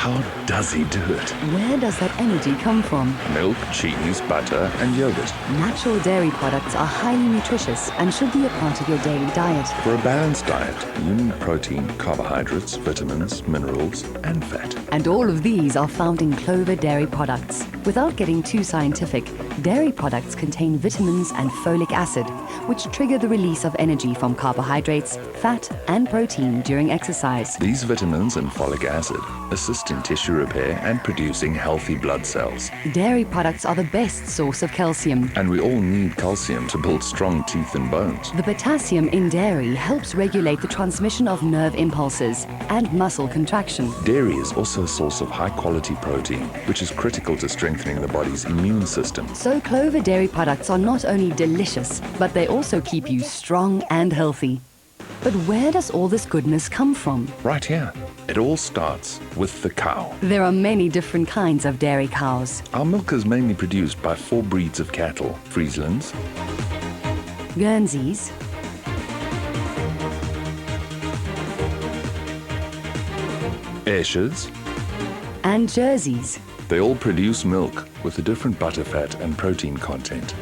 How does he do it? Where does that energy come from? Milk, cheese, butter, and yogurt. Natural dairy products are highly nutritious and should be a part of your daily diet. For a balanced diet, you need protein, carbohydrates, vitamins, minerals, and fat. And all of these are found in Clover dairy products. Without getting too scientific, dairy products contain vitamins and folic acid, which trigger the release of energy from carbohydrates, fat, and protein during exercise. These vitamins and folic acid assist in tissue repair and producing healthy blood cells. Dairy products are the best source of calcium. And we all need calcium to build strong teeth and bones. The potassium in dairy helps regulate the transmission of nerve impulses and muscle contraction. Dairy is also a source of high-quality protein, which is critical to strengthening the body's immune system. So Clover dairy products are not only delicious, but they also keep you strong and healthy. But where does all this goodness come from? Right here. It all starts with the cow. There are many different kinds of dairy cows. Our milk is mainly produced by 4 breeds of cattle: Frieslands, Guernseys, Ayrshires, and Jerseys. They all produce milk with a different butterfat and protein content.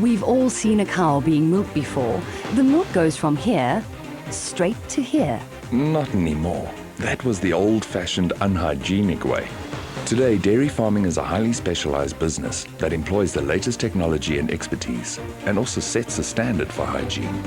We've all seen a cow being milked before. The milk goes from here straight to here. Not anymore. That was the old-fashioned, unhygienic way. Today, dairy farming is a highly specialized business that employs the latest technology and expertise, and also sets a standard for hygiene.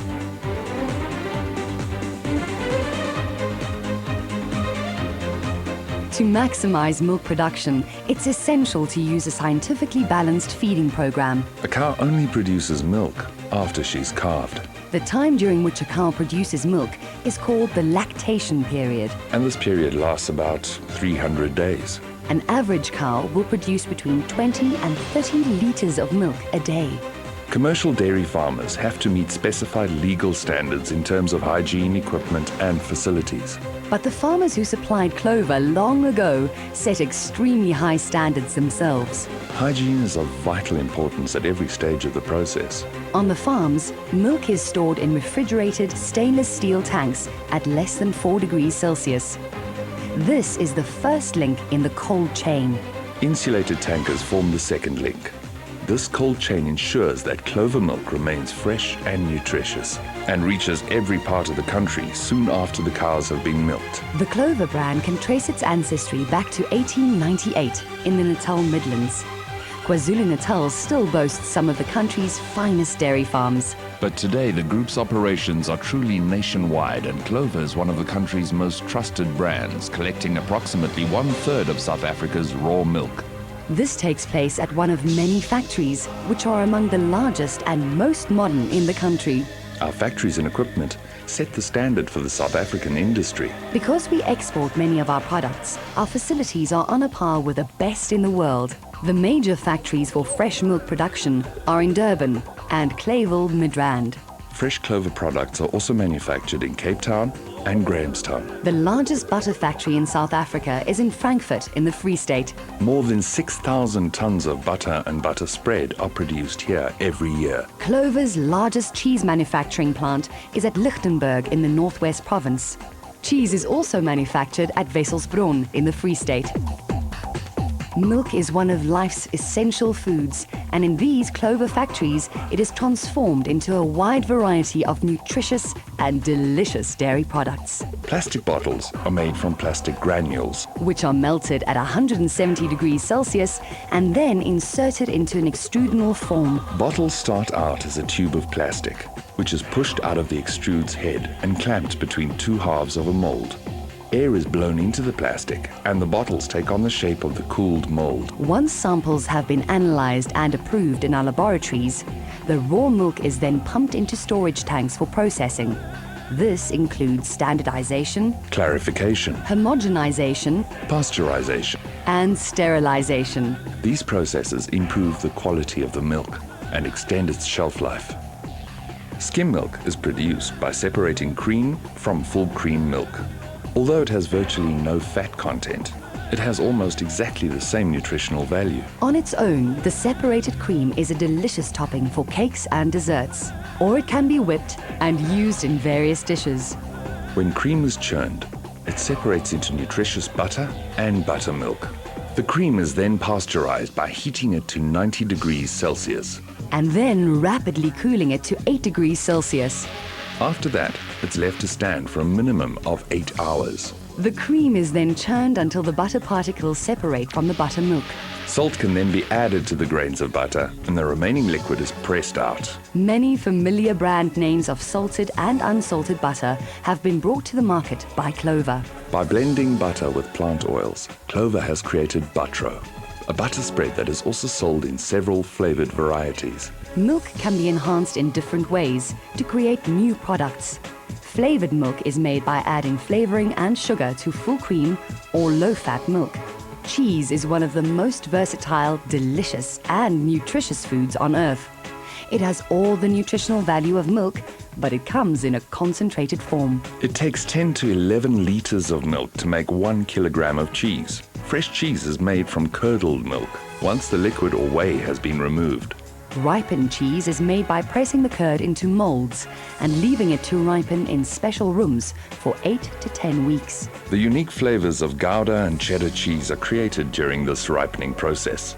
To maximize milk production, it's essential to use a scientifically balanced feeding program. A cow only produces milk after she's calved. The time during which a cow produces milk is called the lactation period. And this period lasts about 300 days. An average cow will produce between 20 and 30 liters of milk a day. Commercial dairy farmers have to meet specified legal standards in terms of hygiene, equipment, and facilities. But the farmers who supplied Clover long ago set extremely high standards themselves. Hygiene is of vital importance at every stage of the process. On the farms, milk is stored in refrigerated stainless steel tanks at less than 4 degrees Celsius. This is the first link in the cold chain. Insulated tankers form the second link. This cold chain ensures that Clover milk remains fresh and nutritious and reaches every part of the country soon after the cows have been milked. The Clover brand can trace its ancestry back to 1898 in the Natal Midlands. KwaZulu-Natal still boasts some of the country's finest dairy farms. But today, the group's operations are truly nationwide, and Clover is one of the country's most trusted brands, collecting approximately 1/3 of South Africa's raw milk. This takes place at one of many factories, which are among the largest and most modern in the country. Our factories and equipment set the standard for the South African industry. Because we export many of our products, our facilities are on a par with the best in the world. The major factories for fresh milk production are in Durban and Clayville, Midrand. Fresh Clover products are also manufactured in Cape Town and Grahamstown. The largest butter factory in South Africa is in Frankfurt in the Free State. More than 6,000 tons of butter and butter spread are produced here every year. Clover's largest cheese manufacturing plant is at Lichtenburg in the Northwest Province. Cheese is also manufactured at Wesselsbron in the Free State. Milk is one of life's essential foods, and in these Clover factories, it is transformed into a wide variety of nutritious and delicious dairy products, Plastic bottles are made from plastic granules. which are melted at 170 degrees Celsius and then inserted into an extrudable form. Bottles start out as a tube of plastic, which is pushed out of the extrude's head and clamped between 2 halves of a mold. Air is blown into the plastic, and the bottles take on the shape of the cooled mold. Once samples have been analyzed and approved in our laboratories, the raw milk is then pumped into storage tanks for processing. This includes standardization, Clarification, homogenization, pasteurization. and sterilization. These processes improve the quality of the milk and extend its shelf life. Skim milk is produced by separating cream from full cream milk. Although it has virtually no fat content, it has almost exactly the same nutritional value. On its own, the separated cream is a delicious topping for cakes and desserts, or it can be whipped and used in various dishes. When cream is churned, It separates into nutritious butter and buttermilk. The cream is then pasteurized by heating it to 90 degrees Celsius. And then rapidly cooling it to 8 degrees Celsius. After that, it's left to stand for a minimum of 8 hours. The cream is then churned until the butter particles separate from the buttermilk. Salt can then be added to the grains of butter, and the remaining liquid is pressed out. Many familiar brand names of salted and unsalted butter have been brought to the market by Clover. By blending butter with plant oils, Clover has created Buttro, a butter spread that is also sold in several flavored varieties. Milk can be enhanced in different ways to create new products. Flavored milk is made by adding flavoring and sugar to full cream or low-fat milk. Cheese is one of the most versatile, delicious, and nutritious foods on earth. It has all the nutritional value of milk, but it comes in a concentrated form. It takes 10 to 11 liters of milk to make 1 kilogram of cheese. Fresh cheese is made from curdled milk, once the liquid or whey has been removed. Ripened cheese is made by pressing the curd into molds and leaving it to ripen in special rooms for 8 to 10 weeks. The unique flavors of Gouda and cheddar cheese are created during this ripening process.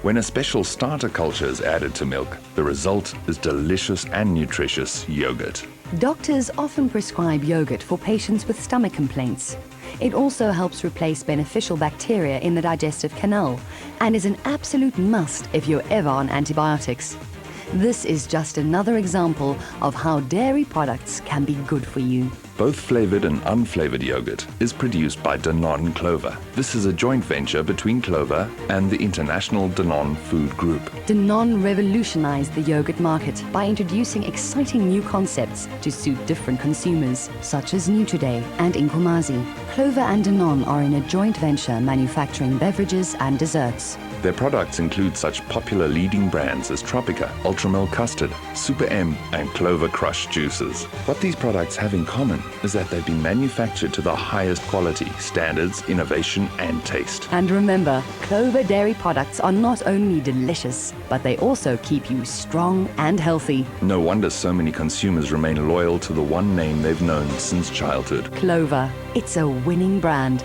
When a special starter culture is added to milk, the result is delicious and nutritious yogurt. Doctors often prescribe yogurt for patients with stomach complaints. It also helps replace beneficial bacteria in the digestive canal and is an absolute must if you're ever on antibiotics. This is just another example of how dairy products can be good for you. Both flavored and unflavored yogurt is produced by Danone Clover. This is a joint venture between Clover and the International Danone Food Group. Danone revolutionized the yogurt market by introducing exciting new concepts to suit different consumers, such as Nutriday and Inkomazi. Clover and Danone are in a joint venture manufacturing beverages and desserts. Their products include such popular leading brands as Tropica, Ultramilk Custard, Super M, and Clover Crush juices. What these products have in common is that they've been manufactured to the highest quality, standards, innovation, and taste. And remember, Clover dairy products are not only delicious, but they also keep you strong and healthy. No wonder so many consumers remain loyal to the one name they've known since childhood. Clover, it's a winning brand.